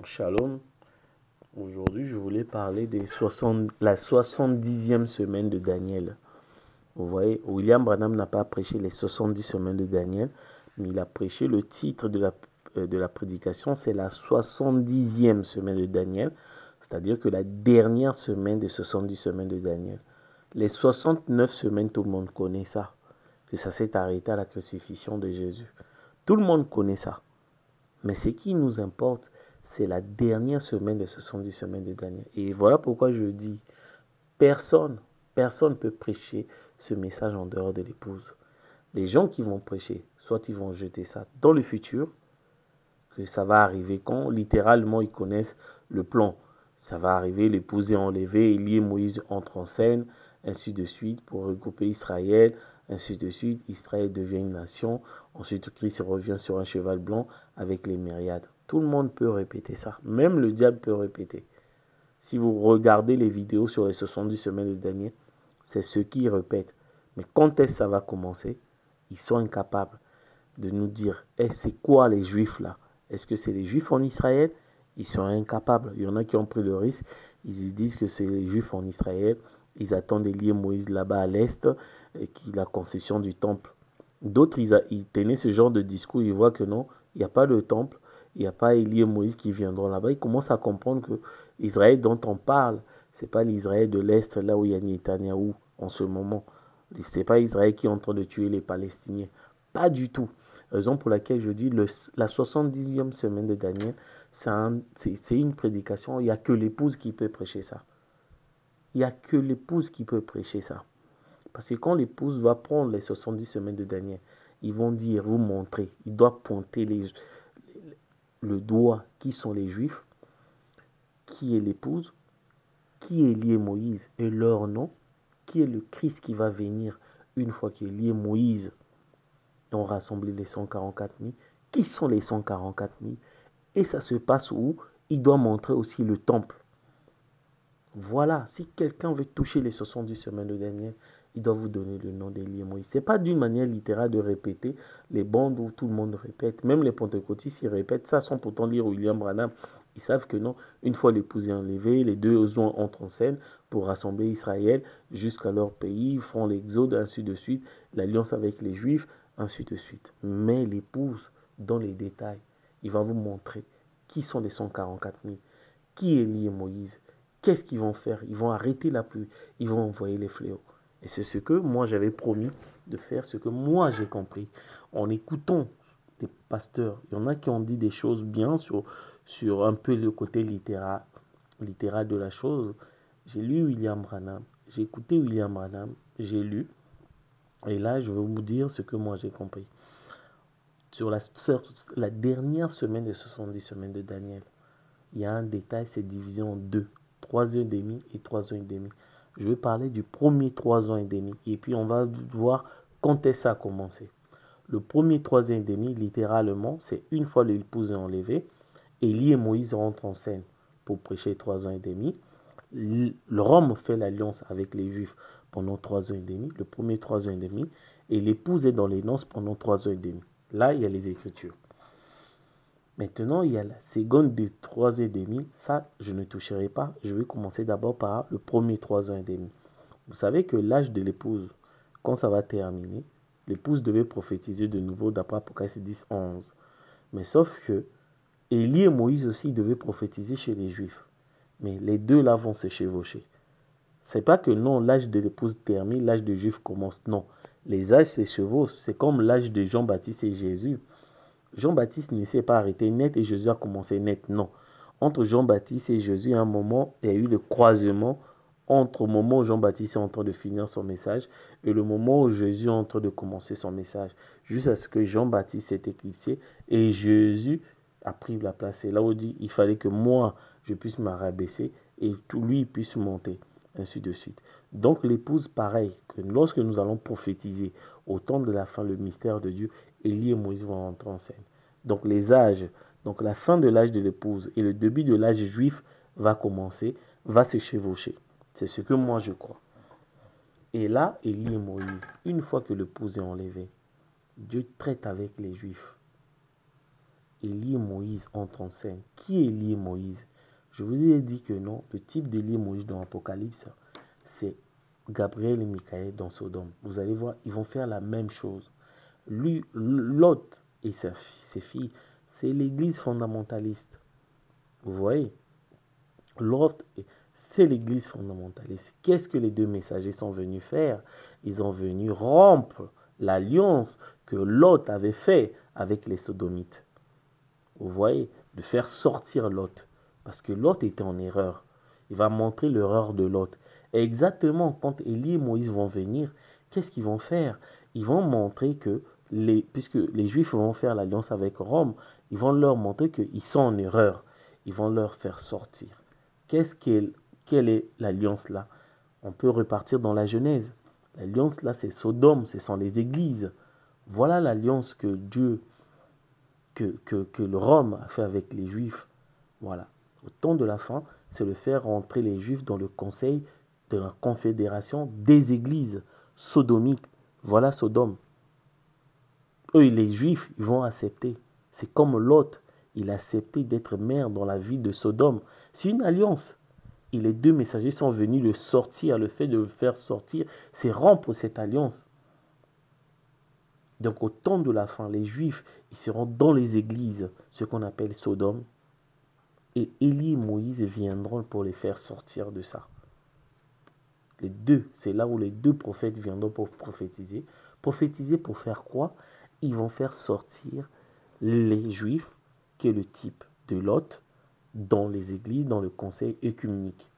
Shalom, aujourd'hui je voulais parler la 70e semaine de Daniel. Vous voyez, William Branham n'a pas prêché les 70 semaines de Daniel, mais il a prêché le titre de la prédication, c'est la 70e semaine de Daniel, c'est-à-dire que la dernière semaine des 70 semaines de Daniel. Les 69 semaines, tout le monde connaît ça, que ça s'est arrêté à la crucifixion de Jésus. Tout le monde connaît ça. Mais ce qui nous importe, c'est la dernière semaine de 70 semaines de Daniel. Et voilà pourquoi je dis, personne ne peut prêcher ce message en dehors de l'épouse. Les gens qui vont prêcher, soit ils vont jeter ça dans le futur, que ça va arriver quand littéralement ils connaissent le plan. Ça va arriver, l'épouse est enlevée, Élie et Moïse entrent en scène, ainsi de suite, pour regrouper Israël, ainsi de suite, Israël devient une nation, ensuite Christ revient sur un cheval blanc avec les myriades. Tout le monde peut répéter ça, même le diable peut répéter. Si vous regardez les vidéos sur les 70 semaines de Daniel, c'est ce qu'ils répètent. Mais quand est-ce que ça va commencer? Ils sont incapables de nous dire, c'est quoi les Juifs là? Est-ce que c'est les Juifs en Israël? Ils sont incapables. Il y en a qui ont pris le risque. Ils disent que c'est les Juifs en Israël. Ils attendent Élie et Moïse là-bas à l'est, et la construction du temple. D'autres, ils tenaient ce genre de discours. Ils voient que non, il n'y a pas de temple. Il n'y a pas Élie et Moïse qui viendront là-bas. Ils commencent à comprendre que Israël dont on parle, ce n'est pas l'Israël de l'Est, là où il y a Netanyahou en ce moment. Ce n'est pas Israël qui est en train de tuer les Palestiniens. Pas du tout. Raison pour laquelle je dis la 70e semaine de Daniel, c'est une prédication. Il n'y a que l'épouse qui peut prêcher ça. Il n'y a que l'épouse qui peut prêcher ça. Parce que quand l'épouse va prendre les 70 semaines de Daniel, ils vont dire, vous montrer, il doit pointer le doigt qui sont les Juifs, qui est l'épouse, qui est Élie et Moïse et leur nom, qui est le Christ qui va venir une fois qu'Élie et Moïse ont rassemblé les 144 000. Qui sont les 144 000? Et ça se passe où? Il doit montrer aussi le temple. Voilà, si quelqu'un veut toucher les 70 semaines de Daniel, il doit vous donner le nom d'Élie et Moïse. Ce n'est pas d'une manière littérale de répéter les bandes où tout le monde répète. Même les pentecôtistes, ils répètent ça sans pourtant lire William Branham. Ils savent que non, une fois l'épouse est enlevée, les deux entrent en scène pour rassembler Israël jusqu'à leur pays, ils font l'exode, ainsi de suite, l'alliance avec les Juifs, ainsi de suite. Mais l'épouse, dans les détails, il va vous montrer qui sont les 144 000, qui est Élie et Moïse. Qu'est-ce qu'ils vont faire? Ils vont arrêter la pluie, ils vont envoyer les fléaux. Et c'est ce que moi j'avais promis de faire, ce que moi j'ai compris. En écoutant des pasteurs, il y en a qui ont dit des choses bien sur un peu le côté littéral de la chose. J'ai lu William Branham, j'ai écouté William Branham, j'ai lu. Et là, je vais vous dire ce que moi j'ai compris. Sur la dernière semaine des 70 semaines de Daniel, il y a un détail, c'est divisé en deux. 3 ans et demi et 3 ans et demi. Je vais parler du premier 3 ans et demi. Et puis on va voir quand est-ce que ça a commencé. Le premier 3 ans et demi, littéralement, c'est une fois l'épouse est enlevée. Élie et Moïse rentrent en scène pour prêcher 3 ans et demi. Rome fait l'alliance avec les Juifs pendant 3 ans et demi. Le premier 3 ans et demi. Et l'épouse est dans les noces pendant 3 ans et demi. Là, il y a les Écritures. Maintenant, il y a la seconde de 3 ans et demi. Ça, je ne toucherai pas. Je vais commencer d'abord par le premier 3 ans et demi. Vous savez que l'âge de l'épouse, quand ça va terminer, l'épouse devait prophétiser de nouveau d'après Apocalypse 10, 11. Mais sauf que Élie et Moïse aussi devaient prophétiser chez les Juifs. Mais les deux là vont se chevaucher. C'est pas que non, l'âge de l'épouse termine, l'âge de Juif commence. Non, les âges se chevauchent. C'est comme l'âge de Jean-Baptiste et Jésus. Jean-Baptiste ne s'est pas arrêté net et Jésus a commencé net. Non. Entre Jean-Baptiste et Jésus, à un moment, il y a eu le croisement entre le moment où Jean-Baptiste est en train de finir son message et le moment où Jésus est en train de commencer son message. Jusqu'à ce que Jean-Baptiste s'est éclipsé et Jésus a pris la place. C'est là où il dit il fallait que moi, je puisse me rabaisser et tout lui puisse monter. Ainsi de suite. Donc l'épouse, pareil, que lorsque nous allons prophétiser au temps de la fin, le mystère de Dieu, Élie et Moïse vont entrer en scène. Donc les âges, donc la fin de l'âge de l'épouse et le début de l'âge juif va commencer, va se chevaucher. C'est ce que moi je crois. Et là, Élie et Moïse, une fois que l'épouse est enlevée, Dieu traite avec les Juifs. Élie et Moïse entrent en scène. Qui est Élie et Moïse? Je vous ai dit que non, le type d'Élie et Moïse dans l'Apocalypse, c'est Gabriel et Michaël dans Sodome. Vous allez voir, ils vont faire la même chose. Lui, Lot et ses filles, c'est l'église fondamentaliste. Vous voyez? Lot, c'est l'église fondamentaliste. Qu'est-ce que les deux messagers sont venus faire? Ils sont venus rompre l'alliance que Lot avait fait avec les Sodomites. Vous voyez? De faire sortir Lot. Parce que Lot était en erreur. Il va montrer l'erreur de Lot. Et exactement quand Élie et Moïse vont venir, qu'est-ce qu'ils vont faire? Ils vont montrer que, puisque les Juifs vont faire l'alliance avec Rome, ils vont leur montrer qu'ils sont en erreur. Ils vont leur faire sortir. Quelle est l'alliance là? On peut repartir dans la Genèse. L'alliance là, c'est Sodome, ce sont les églises. Voilà l'alliance que Dieu, que le Rome a fait avec les Juifs. Voilà. Au temps de la fin, c'est de faire rentrer les Juifs dans le conseil de la confédération des églises sodomiques. Voilà Sodome. Eux, les Juifs, ils vont accepter. C'est comme Lot, il a accepté d'être maire dans la ville de Sodome. C'est une alliance. Et les deux messagers sont venus le sortir. Le fait de le faire sortir, c'est rompre cette alliance. Donc au temps de la fin, les Juifs, ils seront dans les églises, ce qu'on appelle Sodome. Et Élie et Moïse viendront pour les faire sortir de ça. Les deux, c'est là où les deux prophètes viendront pour prophétiser. Prophétiser pour faire quoi? Ils vont faire sortir les Juifs, qui est le type de Lot, dans les églises, dans le conseil œcuménique.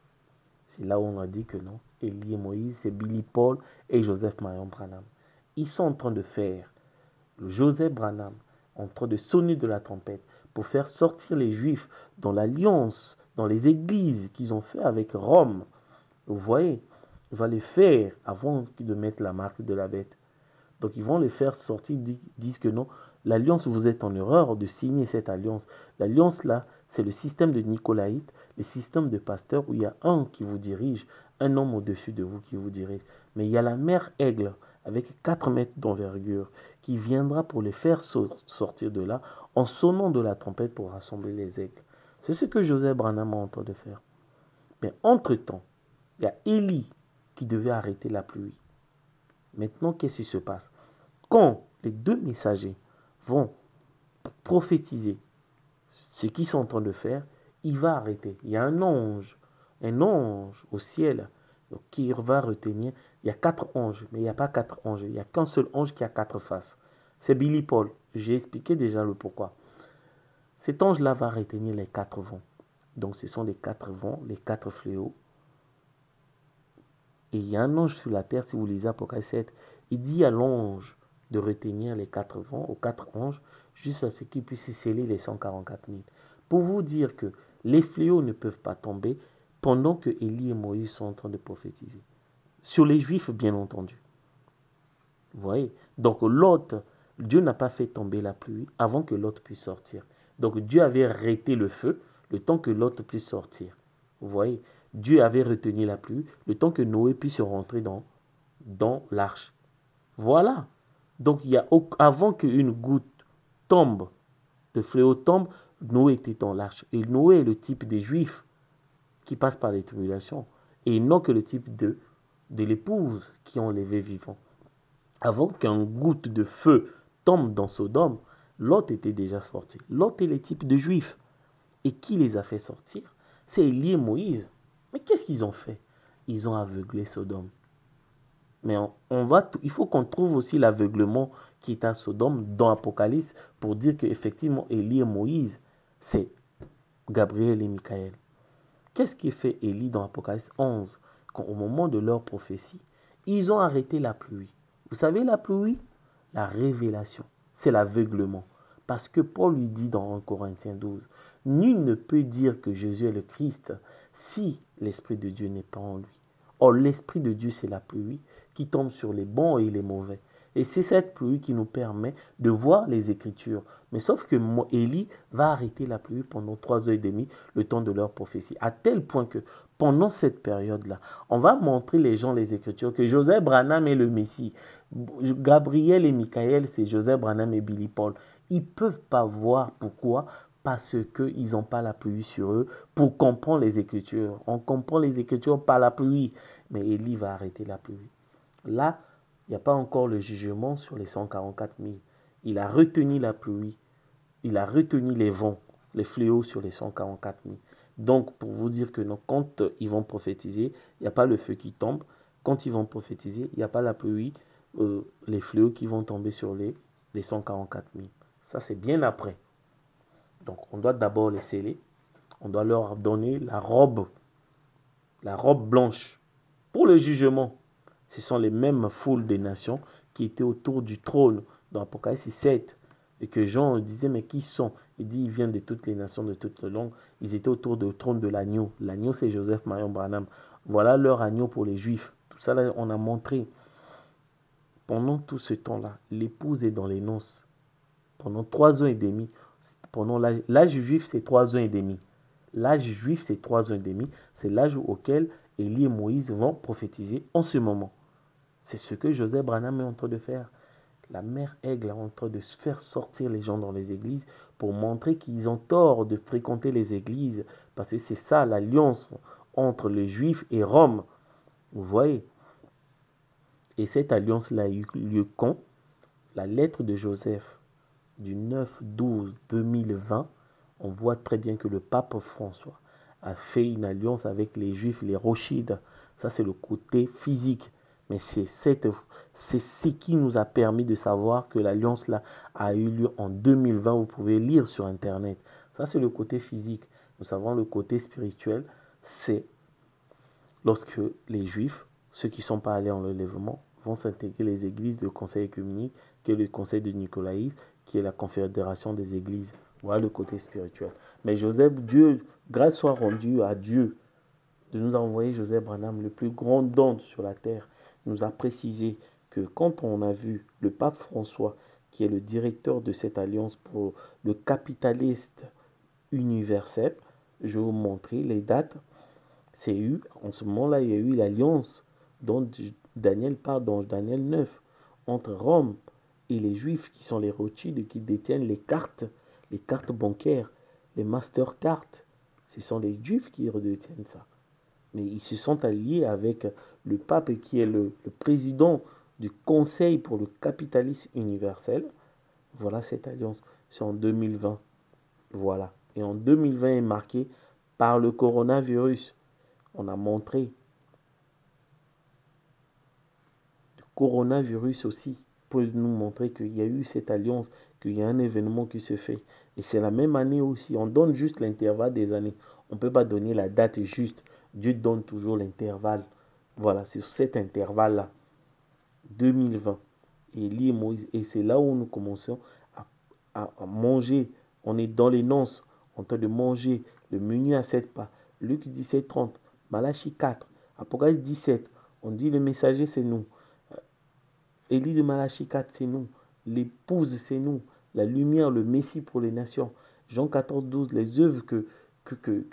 C'est là où on a dit que non. Élie et Moïse, c'est Billy Paul et Joseph Marion Branham. Ils sont en train de faire, Joseph Branham, en train de sonner de la trompette pour faire sortir les Juifs dans l'alliance, dans les églises qu'ils ont fait avec Rome. Vous voyez, il va les faire avant de mettre la marque de la bête. Donc ils vont les faire sortir, disent que non, l'alliance, vous êtes en erreur de signer cette alliance. L'alliance là, c'est le système de Nicolaïte, le système de pasteur où il y a un qui vous dirige, un homme au-dessus de vous qui vous dirige. Mais il y a la mère aigle avec 4 mètres d'envergure qui viendra pour les faire sortir de là en sonnant de la trompette pour rassembler les aigles. C'est ce que Joseph Branham est en train de faire. Mais entre-temps, il y a Élie qui devait arrêter la pluie. Maintenant, qu'est-ce qui se passe? Quand les deux messagers vont prophétiser ce qu'ils sont en train de faire, il va arrêter. Il y a un ange au ciel qui va retenir. Il y a 4 anges, mais il n'y a pas 4 anges. Il n'y a qu'un seul ange qui a 4 faces. C'est Billy Paul. J'ai expliqué déjà le pourquoi. Cet ange-là va retenir les 4 vents. Donc ce sont les 4 vents, les 4 fléaux. Et il y a un ange sur la terre, si vous lisez Apocalypse 7, il dit à l'ange de retenir les 4 vents, aux 4 anges, juste à ce qu'ils puissent sceller les 144 000. Pour vous dire que les fléaux ne peuvent pas tomber pendant que Élie et Moïse sont en train de prophétiser. Sur les Juifs, bien entendu. Vous voyez? Donc Lot, Dieu n'a pas fait tomber la pluie avant que Lot puisse sortir. Donc Dieu avait arrêté le feu le temps que Lot puisse sortir. Vous voyez? Dieu avait retenu la pluie le temps que Noé puisse rentrer dans l'arche. Voilà. Donc avant qu'une goutte tombe, de fléau tombe, Noé était dans l'arche. Et Noé est le type des Juifs qui passent par les tribulations. Et non que le type de l'épouse qui ont levé vivant. Avant qu'une goutte de feu tombe dans Sodome, Lot était déjà sorti. Lot est le type de Juifs. Et qui les a fait sortir? C'est Élie et Moïse. Mais qu'est-ce qu'ils ont fait? Ils ont aveuglé Sodome. Mais il faut qu'on trouve aussi l'aveuglement qui est à Sodome dans Apocalypse pour dire qu'effectivement Élie et Moïse, c'est Gabriel et Michaël. Qu'est-ce qui fait Élie dans Apocalypse 11 quand au moment de leur prophétie, ils ont arrêté la pluie? Vous savez la pluie? La révélation, c'est l'aveuglement. Parce que Paul lui dit dans 1 Corinthiens 12, nul ne peut dire que Jésus est le Christ si l'Esprit de Dieu n'est pas en lui. Or, l'Esprit de Dieu, c'est la pluie qui tombe sur les bons et les mauvais. Et c'est cette pluie qui nous permet de voir les Écritures. Mais sauf que Élie va arrêter la pluie pendant 3 heures et demie, le temps de leur prophétie. À tel point que pendant cette période-là, on va montrer les gens les Écritures, que Joseph Branham est le Messie. Gabriel et Michaël, c'est Joseph Branham et Billy Paul. Ils ne peuvent pas voir. Pourquoi? Parce qu'ils n'ont pas la pluie sur eux pour comprendre les Écritures. On comprend les Écritures par la pluie. Mais Élie va arrêter la pluie. Là, il n'y a pas encore le jugement sur les 144 000. Il a retenu la pluie. Il a retenu les vents, les fléaux sur les 144 000. Donc, pour vous dire que non, quand ils vont prophétiser, il n'y a pas le feu qui tombe. Quand ils vont prophétiser, il n'y a pas la pluie, les fléaux qui vont tomber sur les 144 000. Ça, c'est bien après. Donc, on doit d'abord les sceller. On doit leur donner la robe blanche pour le jugement. Ce sont les mêmes foules des nations qui étaient autour du trône dans Apocalypse 7. Et que Jean disait, mais qui sont? Il dit, ils viennent de toutes les nations, de toutes les langues. Ils étaient autour du trône de l'agneau. L'agneau, c'est Joseph Marion Branham. Voilà leur agneau pour les Juifs. Tout ça, là, on a montré. Pendant tout ce temps-là, l'épouse est dans les noces. Pendant 3 ans et demi. Pendant l'âge juif, c'est 3 ans et demi. L'âge juif, c'est 3 ans et demi. C'est l'âge auquel Élie et Moïse vont prophétiser en ce moment. C'est ce que Joseph Branham est en train de faire. La mère Aigle est en train de faire sortir les gens dans les églises pour montrer qu'ils ont tort de fréquenter les églises. Parce que c'est ça l'alliance entre les Juifs et Rome. Vous voyez? Et cette alliance-là a eu lieu quand? La lettre de Joseph du 9-12-2020, on voit très bien que le pape François a fait une alliance avec les Juifs, les Rochides. Ça, c'est le côté physique. Mais c'est ce qui nous a permis de savoir que l'alliance-là a eu lieu en 2020. Vous pouvez lire sur Internet. Ça, c'est le côté physique. Nous savons le côté spirituel, c'est lorsque les Juifs, ceux qui ne sont pas allés en enlèvement, vont s'intégrer les églises, le conseil œcuménique, qui est le conseil de Nicolaïs, qui est la confédération des églises. Voilà le côté spirituel. Mais Joseph, Dieu, grâce soit rendue à Dieu de nous envoyer Joseph Branham, le plus grand don sur la terre, nous a précisé que quand on a vu le pape François, qui est le directeur de cette alliance pour le capitaliste universel, je vais vous montrer les dates. C'est eu, en ce moment-là, il y a eu l'alliance dont Daniel parle dans Daniel 9 entre Rome et les Juifs qui sont les Rothschild qui détiennent les cartes bancaires, les Mastercard. Ce sont les Juifs qui détiennent ça. Mais ils se sont alliés avec le pape qui est le président du Conseil pour le capitalisme universel. Voilà cette alliance. C'est en 2020. Voilà. Et en 2020 est marqué par le coronavirus. On a montré le coronavirus aussi pour nous montrer qu'il y a eu cette alliance, qu'il y a un événement qui se fait. Et c'est la même année aussi. On donne juste l'intervalle des années. On ne peut pas donner la date juste. Dieu donne toujours l'intervalle. Voilà, c'est cet intervalle-là. 2020. Élie et Moïse. Et c'est là où nous commençons à manger. On est dans les nonces, en train de manger le menu à 7 pas. Luc 17, 30. Malachie 4. Apocalypse 17. On dit le messager, c'est nous. Élie de Malachie 4, c'est nous. L'épouse, c'est nous. La lumière, le Messie pour les nations. Jean 14, 12. Les œuvres que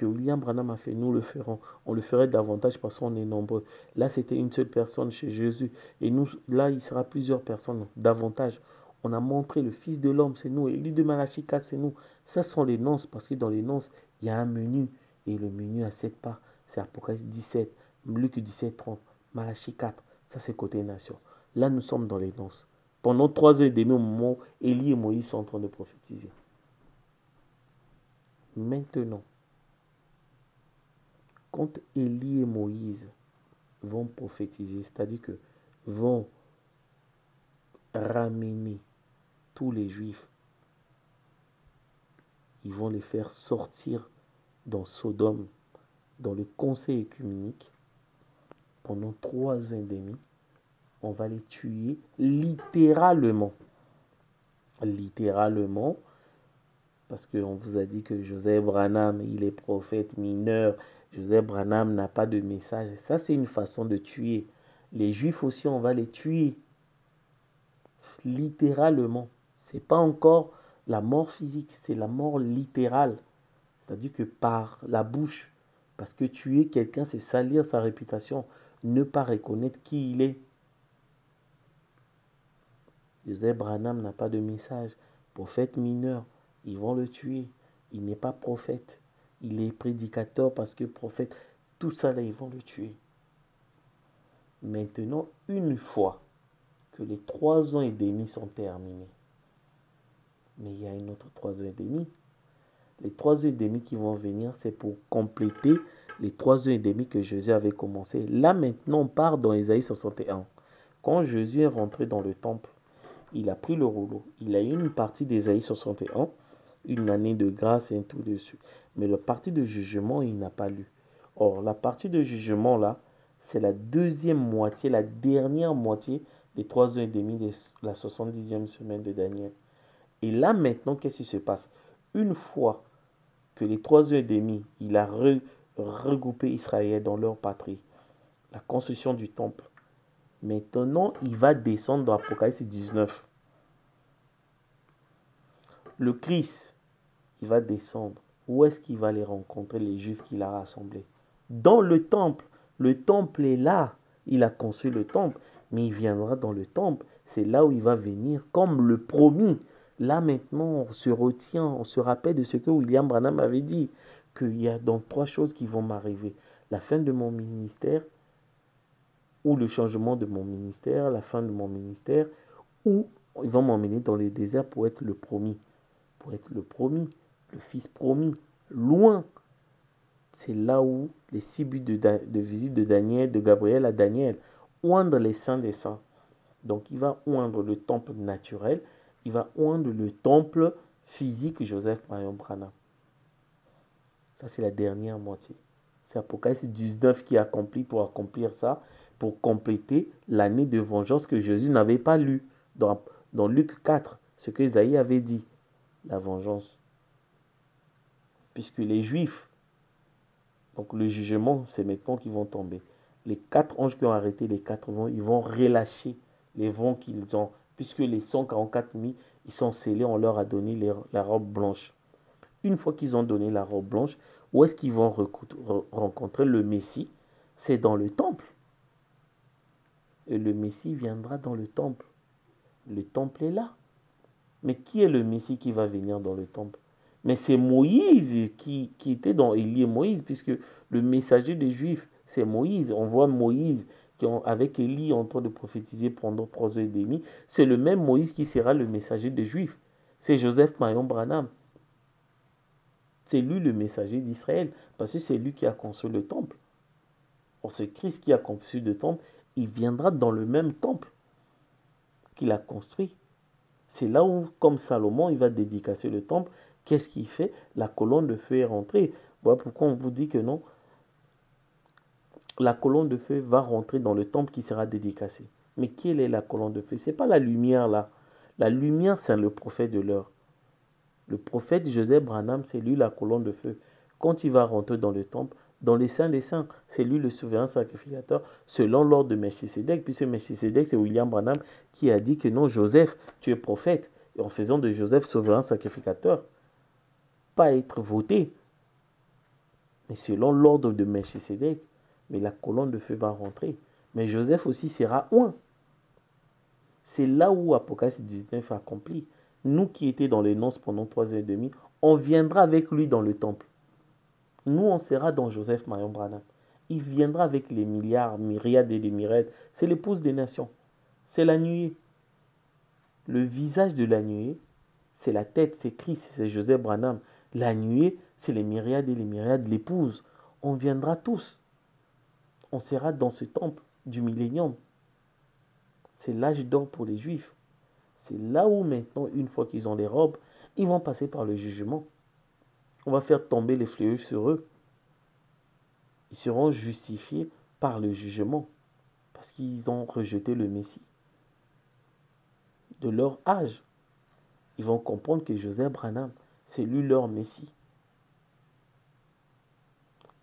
William Branham a fait, nous le ferons. On le ferait davantage parce qu'on est nombreux. Là, c'était une seule personne chez Jésus. Et nous, là, il sera plusieurs personnes, davantage. On a montré le Fils de l'homme, c'est nous. Élie de Malachie 4, c'est nous. Ça sont les nonces, parce que dans les nonces, il y a un menu. Et le menu à 7 parts, c'est Apocalypse 17, Luc 17, 30, Malachie 4. Ça, c'est côté nation. Là, nous sommes dans les nonces. Pendant 3 heures et demie, au moment où Élie et Moïse sont en train de prophétiser. Maintenant, quand Élie et Moïse vont prophétiser, c'est-à-dire que vont ramener tous les Juifs, ils vont les faire sortir dans Sodome, dans le conseil œcuménique, pendant 3 ans et demi, on va les tuer littéralement. Littéralement, parce qu'on vous a dit que Joseph Branham, il est prophète mineur. Joseph Branham n'a pas de message. Ça, c'est une façon de tuer. Les Juifs aussi, on va les tuer. Littéralement. C'est pas encore la mort physique, c'est la mort littérale. C'est-à-dire que par la bouche. Parce que tuer quelqu'un, c'est salir sa réputation. Ne pas reconnaître qui il est. Joseph Branham n'a pas de message prophète mineur, ils vont le tuer. Il n'est pas prophète. Il est prédicateur parce que prophète. Tout ça, là, ils vont le tuer. Maintenant, une fois que les 3 ans et demi sont terminés, mais il y a une autre 3 ans et demi. Les 3 ans et demi qui vont venir, c'est pour compléter les 3 ans et demi que Jésus avait commencé. Là, maintenant, on part dans Ésaïe 61. Quand Jésus est rentré dans le temple, il a pris le rouleau. Il a eu une partie d'Ésaïe 61, une année de grâce et tout dessus. Mais la partie de jugement, il n'a pas lu. Or, la partie de jugement, là, c'est la deuxième moitié, la dernière moitié des 3 ans et demi de la 70e semaine de Daniel. Et là, maintenant, qu'est-ce qui se passe? Une fois que les 3 ans et demi, il a regroupé Israël dans leur patrie, la construction du temple. Maintenant, il va descendre dans Apocalypse 19. Le Christ, il va descendre. Où est-ce qu'il va les rencontrer, les Juifs qu'il a rassemblés? Dans le temple. Le temple est là. Il a construit le temple, mais il viendra dans le temple. C'est là où il va venir, comme le promis. Là maintenant, on se retient, on se rappelle de ce que William Branham avait dit, qu'il y a donc 3 choses qui vont m'arriver. La fin de mon ministère, ou le changement de mon ministère, la fin de mon ministère, ou ils vont m'emmener dans le désert pour être le promis. Pour être le promis, le fils promis, loin. C'est là où les 6 buts de visite de Daniel, de Gabriel à Daniel, oindre les saints des saints. Donc il va oindre le temple naturel, il va oindre le temple physique Joseph Marion Branham. Ça c'est la dernière moitié. C'est Apocalypse 19 qui accomplit pour accomplir ça, pour compléter l'année de vengeance que Jésus n'avait pas lu dans Luc 4, ce que Isaïe avait dit, la vengeance. Puisque les Juifs, donc le jugement, c'est maintenant qu'ils vont tomber. Les 4 anges qui ont arrêté les 4 vents, ils vont relâcher les vents qu'ils ont, puisque les 144 000, ils sont scellés, on leur a donné la robe blanche. Une fois qu'ils ont donné la robe blanche, où est-ce qu'ils vont rencontrer le Messie? C'est dans le temple. Et le Messie viendra dans le temple. Le temple est là. Mais qui est le Messie qui va venir dans le temple? Mais c'est Moïse qui était dans Élie et Moïse, puisque le messager des Juifs, c'est Moïse. On voit Moïse avec Élie en train de prophétiser pendant 3 heures et demie. C'est le même Moïse qui sera le messager des Juifs. C'est Joseph Marion Branham. C'est lui le messager d'Israël, parce que c'est lui qui a construit le temple. Or, c'est Christ qui a construit le temple. Il viendra dans le même temple qu'il a construit. C'est là où, comme Salomon, il va dédicacer le temple. Qu'est-ce qu'il fait? La colonne de feu est rentrée. Voilà pourquoi on vous dit que non. La colonne de feu va rentrer dans le temple qui sera dédicacé. Mais quelle est la colonne de feu? Ce n'est pas la lumière là. La lumière, c'est le prophète de l'heure. Le prophète Joseph Branham, c'est lui la colonne de feu. Quand il va rentrer dans le temple, dans les saints des saints, c'est lui le souverain sacrificateur, selon l'ordre de Melchisédek, puisque Melchisédek, c'est William Branham qui a dit que non, Joseph, tu es prophète, et en faisant de Joseph souverain sacrificateur, pas être voté, mais selon l'ordre de Melchisédek, mais la colonne de feu va rentrer. Mais Joseph aussi sera oint. C'est là où Apocalypse 19 accompli. Nous qui étions dans les noces pendant 3 heures et demie, on viendra avec lui dans le temple. Nous, on sera dans Joseph Marion Branham. Il viendra avec les milliards, myriades et des myriades. C'est l'épouse des nations. C'est la nuée. Le visage de la nuée, c'est la tête, c'est Christ, c'est Joseph Branham. La nuée, c'est les myriades et les myriades, l'épouse. On viendra tous. On sera dans ce temple du millénium. C'est l'âge d'or pour les Juifs. C'est là où maintenant, une fois qu'ils ont les robes, ils vont passer par le jugement. On va faire tomber les fléaux sur eux. Ils seront justifiés par le jugement parce qu'ils ont rejeté le Messie. De leur âge, ils vont comprendre que Joseph Branham, c'est lui leur Messie.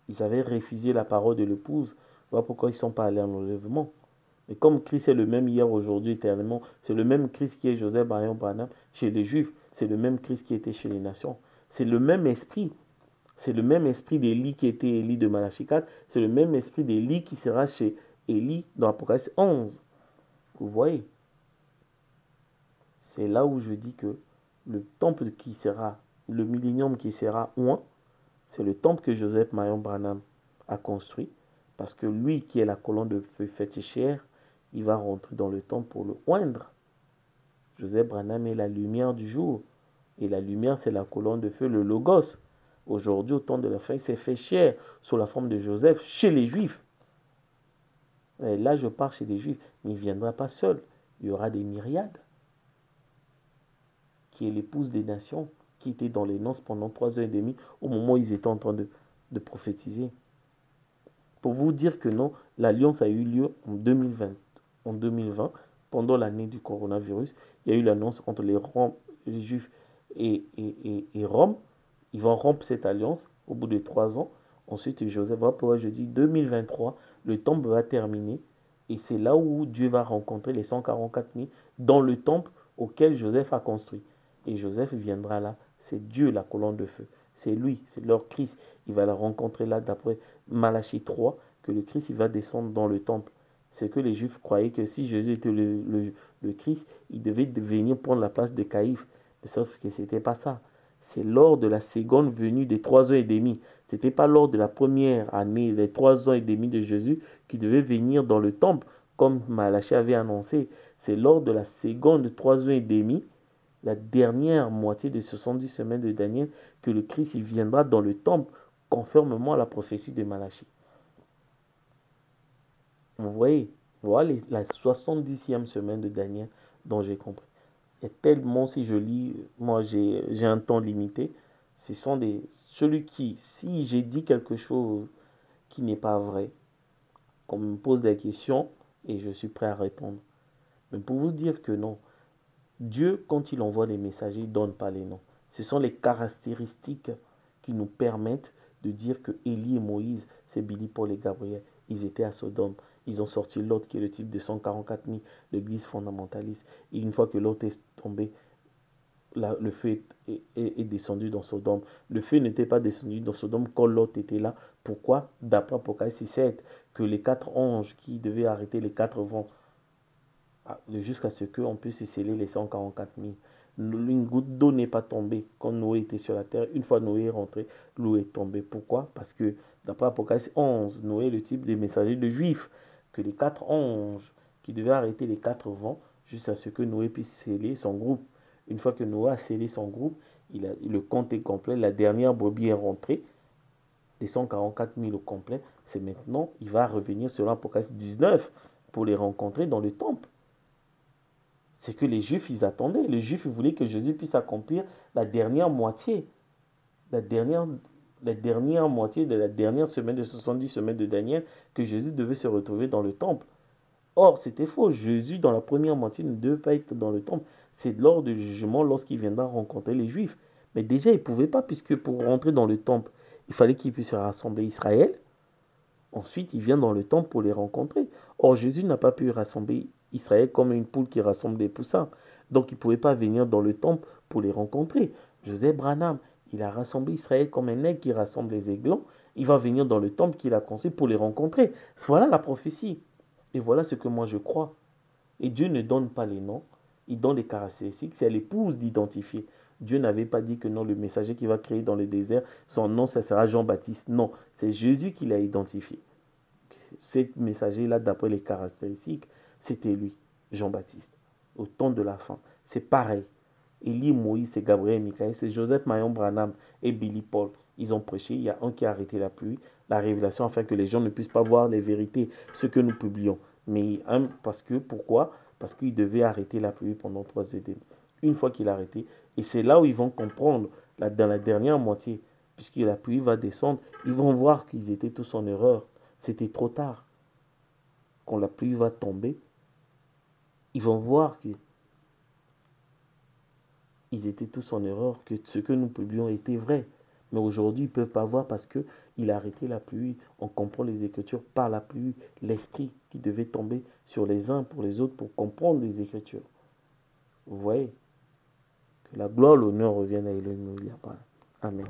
Ils avaient refusé la parole de l'épouse. Voilà pourquoi ils ne sont pas allés en enlèvement. Mais comme Christ est le même hier, aujourd'hui, éternellement, c'est le même Christ qui est Joseph Marion Branham chez les Juifs, c'est le même Christ qui était chez les nations. C'est le même esprit. C'est le même esprit d'Élie qui était Élie de Malachie 4. C'est le même esprit d'Élie qui sera chez Élie dans Apocalypse 11. Vous voyez? C'est là où je dis que le temple qui sera, le millénium qui sera oint, c'est le temple que Joseph Marion Branham a construit, parce que lui qui est la colonne de feu fétichère, il va rentrer dans le temple pour le oindre. Joseph Branham est la lumière du jour, et la lumière c'est la colonne de feu, le logos. Aujourd'hui, au temps de la fin, il s'est fait chair sous la forme de Joseph chez les Juifs. Et là, je pars chez les Juifs, mais il ne viendra pas seul. Il y aura des myriades, qui est l'épouse des nations, qui était dans les noces pendant 3 heures et demie, au moment où ils étaient en train de prophétiser. Pour vous dire que non, l'alliance a eu lieu en 2020. En 2020, pendant l'année du coronavirus, il y a eu l'annonce entre les Juifs et Rome. Ils vont rompre cette alliance au bout de 3 ans. Ensuite, Joseph va pouvoir, je dis 2023, le temple va terminer. Et c'est là où Dieu va rencontrer les 144 000 dans le temple auquel Joseph a construit. Et Joseph viendra là. C'est Dieu, la colonne de feu. C'est lui, c'est leur Christ. Il va la rencontrer là, d'après Malachie 3, que le Christ il va descendre dans le temple. C'est que les Juifs croyaient que si Jésus était le Christ, il devait venir prendre la place de Caïphe. Sauf que ce n'était pas ça. C'est lors de la seconde venue des 3 ans et demi. Ce n'était pas lors de la première année, les 3 ans et demi de Jésus, qui devait venir dans le temple, comme Malachie avait annoncé. C'est lors de la seconde 3 ans et demi, la dernière moitié de 70 semaines de Daniel, que le Christ il viendra dans le temple, conformément à la prophétie de Malachie. Vous voyez, voilà la 70e semaine de Daniel dont j'ai compris. Et tellement, si je lis, moi j'ai un temps limité, ce sont celui qui, si j'ai dit quelque chose qui n'est pas vrai, qu'on me pose des questions et je suis prêt à répondre. Mais pour vous dire que non, Dieu, quand il envoie des messagers, il ne donne pas les noms. Ce sont les caractéristiques qui nous permettent de dire que Élie et Moïse, c'est Billy, Paul et Gabriel, ils étaient à Sodome. Ils ont sorti Lot, qui est le type de 144 000, l'église fondamentaliste. Et une fois que Lot est tombé, le feu est descendu dans Sodome. Le feu n'était pas descendu dans Sodome quand Lot était là. Pourquoi? D'après Apocalypse 7, que les 4 anges qui devaient arrêter les 4 vents, jusqu'à ce qu'on puisse sceller les 144 000. Une goutte d'eau n'est pas tombée quand Noé était sur la terre. Une fois Noé est rentré, l'eau est tombée. Pourquoi? Parce que d'après Apocalypse 11, Noé est le type des messagers de Juifs, que les 4 anges qui devaient arrêter les 4 vents jusqu'à ce que Noé puisse sceller son groupe. Une fois que Noé a scellé son groupe, le compte est complet. La dernière brebis est rentrée. Les 144 000 au complet. C'est maintenant, il va revenir sur l'Apocalypse 19 pour les rencontrer dans le temple. C'est que les Juifs, ils attendaient. Les Juifs, ils voulaient que Jésus puisse accomplir la dernière moitié. La dernière moitié de la dernière semaine de 70 semaines de Daniel, que Jésus devait se retrouver dans le temple. Or, c'était faux. Jésus, dans la première moitié, ne devait pas être dans le temple. C'est lors du jugement, lorsqu'il viendra rencontrer les Juifs. Mais déjà, il ne pouvait pas, puisque pour rentrer dans le temple, il fallait qu'il puisse rassembler Israël. Ensuite, il vient dans le temple pour les rencontrer. Or, Jésus n'a pas pu rassembler Israël comme une poule qui rassemble des poussins. Donc, il ne pouvait pas venir dans le temple pour les rencontrer. Joseph Branham, il a rassemblé Israël comme un aigle qui rassemble les aiglons. Il va venir dans le temple qu'il a construit pour les rencontrer. Voilà la prophétie. Et voilà ce que moi je crois. Et Dieu ne donne pas les noms, il donne les caractéristiques. C'est à l'épouse d'identifier. Dieu n'avait pas dit que non, le messager qui va créer dans le désert, son nom, ça sera Jean-Baptiste. Non, c'est Jésus qui l'a identifié. Ce messager-là, d'après les caractéristiques, c'était lui, Jean-Baptiste. Au temps de la fin, c'est pareil. Élie, Moïse, c'est Gabriel, Michael, c'est Joseph Marion Branham et Billy Paul. Ils ont prêché, il y a un qui a arrêté la pluie, la révélation, afin que les gens ne puissent pas voir les vérités, ce que nous publions. Mais pourquoi? Parce qu'il devait arrêter la pluie pendant 3 heures. Une fois qu'il a arrêté, et c'est là où ils vont comprendre, dans la dernière moitié, puisque la pluie va descendre, ils vont voir qu'ils étaient tous en erreur. C'était trop tard. Quand la pluie va tomber, ils vont voir qu'ils étaient tous en erreur, que ce que nous publions était vrai. Mais aujourd'hui, ils ne peuvent pas voir parce qu'il a arrêté la pluie. On comprend les Écritures par la pluie, l'Esprit qui devait tomber sur les uns pour les autres pour comprendre les Écritures. Vous voyez? Que la gloire, l'honneur reviennent à Elohim. Amen.